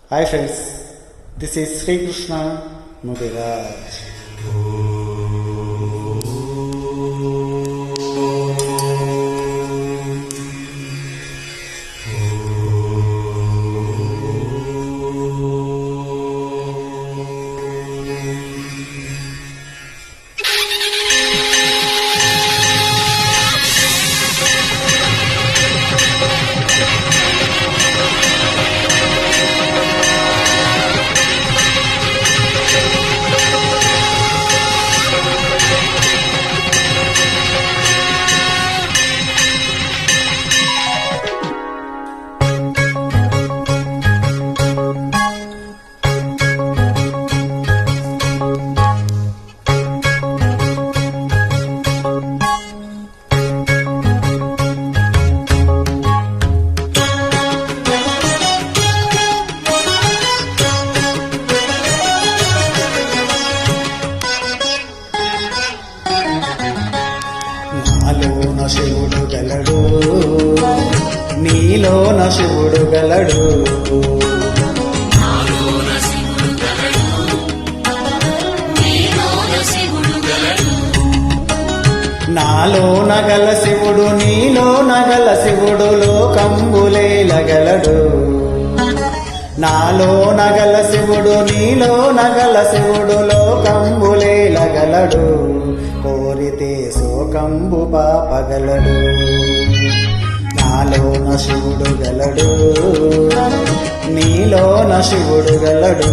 Hi friends, this is Sri Krishna Mudiraj. నాలోన శివుడు గలడు, నీలోన శివుడు గలడు. నాలోన గల శివుడు నీలోన గల శివుడు లోకంబులేలగలడు. నాలోన గల శివుడు నీలోన గల శివుడు లోకంబులేలగలడు. కోరితే శోకంబు పాపగలడు. నాలోన శివుడు గలడు, నీలోన శివుడు గలడు.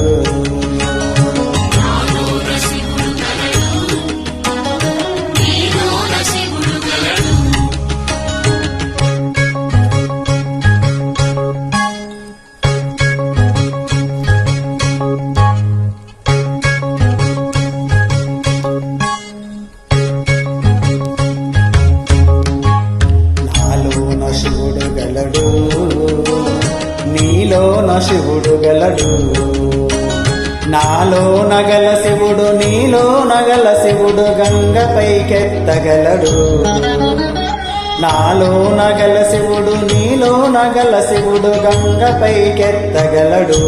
శివుడు గలడు, నీలోన శివుడు గలడు. నాలోన గల శివుడు నీలోన గల శివుడు గంగపైకెత్తగలడు. నాలోన గల శివుడు నీలోన గల శివుడు గంగపైకెత్తగలడు.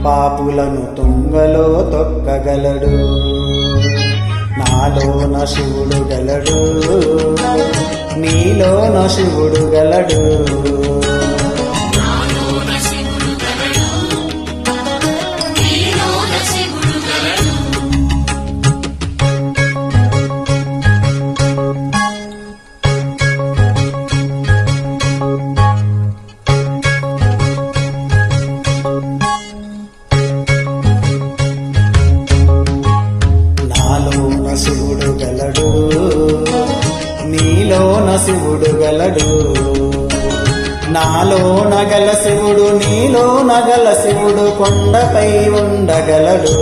పాపులను తుంగలో తొక్కగలడు. నాలోన శివుడు గలడు, నీలోన శివుడు గలడు. నాలోన శివుడు గలడు, నీలోన శివుడు గలడు. నాలోన గల శివుడు నీలోన గల శివుడు కొండపై ఉండగలడు.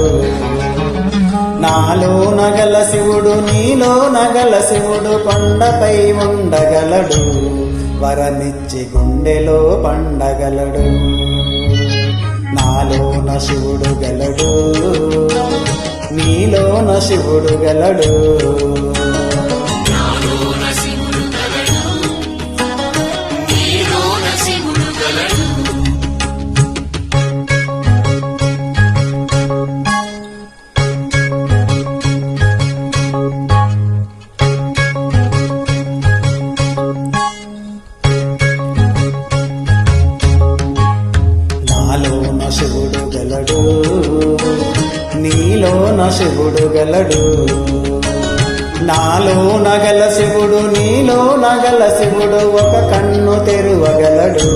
నాలోన గల శివుడు నీలోన గల శివుడు కొండపై ఉండగలడు. వరమిచ్చి గుండెలో పండగలడు. నాలోన శివుడు గలడు, నీలోన శివుడు గలడు. నాలోన శివుడు గలడు, నీలోన శివుడు గలడు. నాలోన గల శివుడు నీలోన గల శివుడు ఒక కన్ను తెరువగలడు.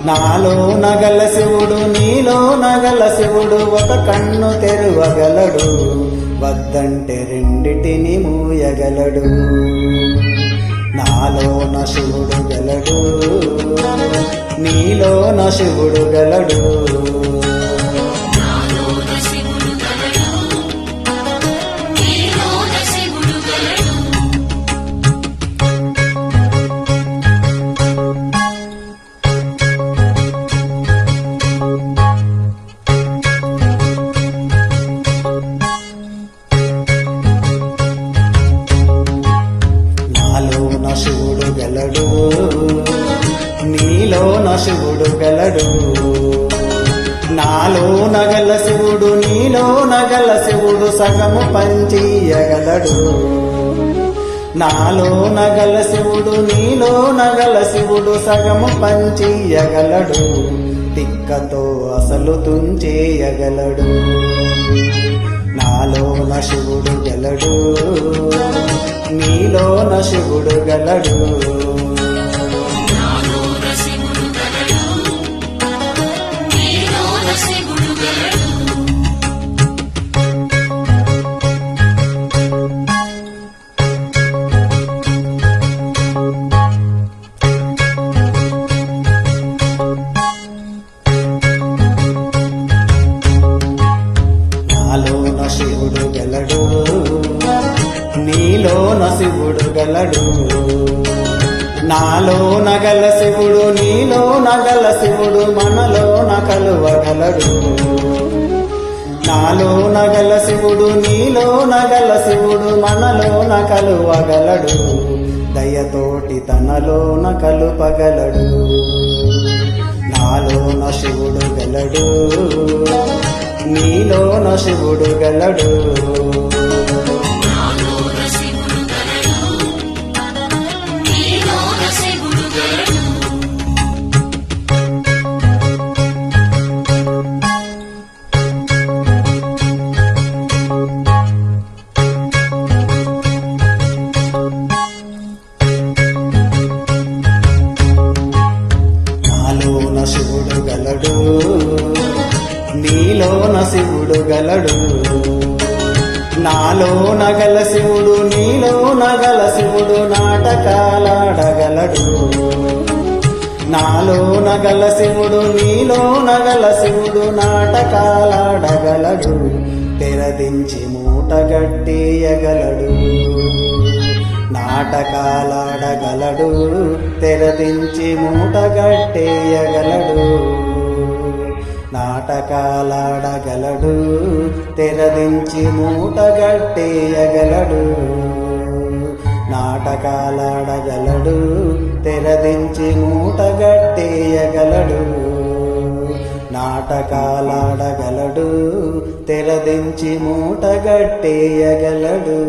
నాలోన గల శివుడు నీలోన గల శివుడు ఒక కన్ను తెరువగలడు. వద్దంటే రెండిటిని మూయగలడు. నాలోన శివుడు గలడు, నీలోన శివుడు గలడు. గలడు, నీలో శివుడు గలడు. నాలో నగల శివుడు నీలో నగల శివుడు సగము పంచియగలడు. నాలో నగల శివుడు నీలో నగల శివుడు సగము పంచియగలడు. తిక్కతో అసలు తుంచేయగలడు. నాలోన శివుడు గలడు, నీలోన శివుడు గలడు. నాలోన శివుడు గలడు, నీలోన శివుడు గలడు. నాలో నగల శివుడు నీలో నగల శివుడు మనలోన కలువగలడు. నాలో నగల శివుడు నీలో నగల శివుడు మనలోన కలువగలడు. దయతోటి తనలోన కలుపగలడు. నాలోన శివుడు గలడు, నీలోన శివుడు గలడు. నాలోన శివుడు గలడు, నీలోన శివుడు గలడు. నాలో నగల శివుడు నీలో నగల శివుడు నాటకాలాడగలడు. నాలో నగల శివుడు నీలో నగల శివుడు నాటకాలాడగలడు. తెరదించి మూటగట్టేయగలడు. నాటకాలాడగలడు, తెరదించి మూటగట్టేయగలడు. నాటకాలాడగలడు, తెరదించి మూటగట్టేయగలడు. నాటకాలాడగలడు, తెరదించి మూటగట్టేయగలడు. నాటకాలాడగలడు, తెరదించి మూటగట్టేయగలడు.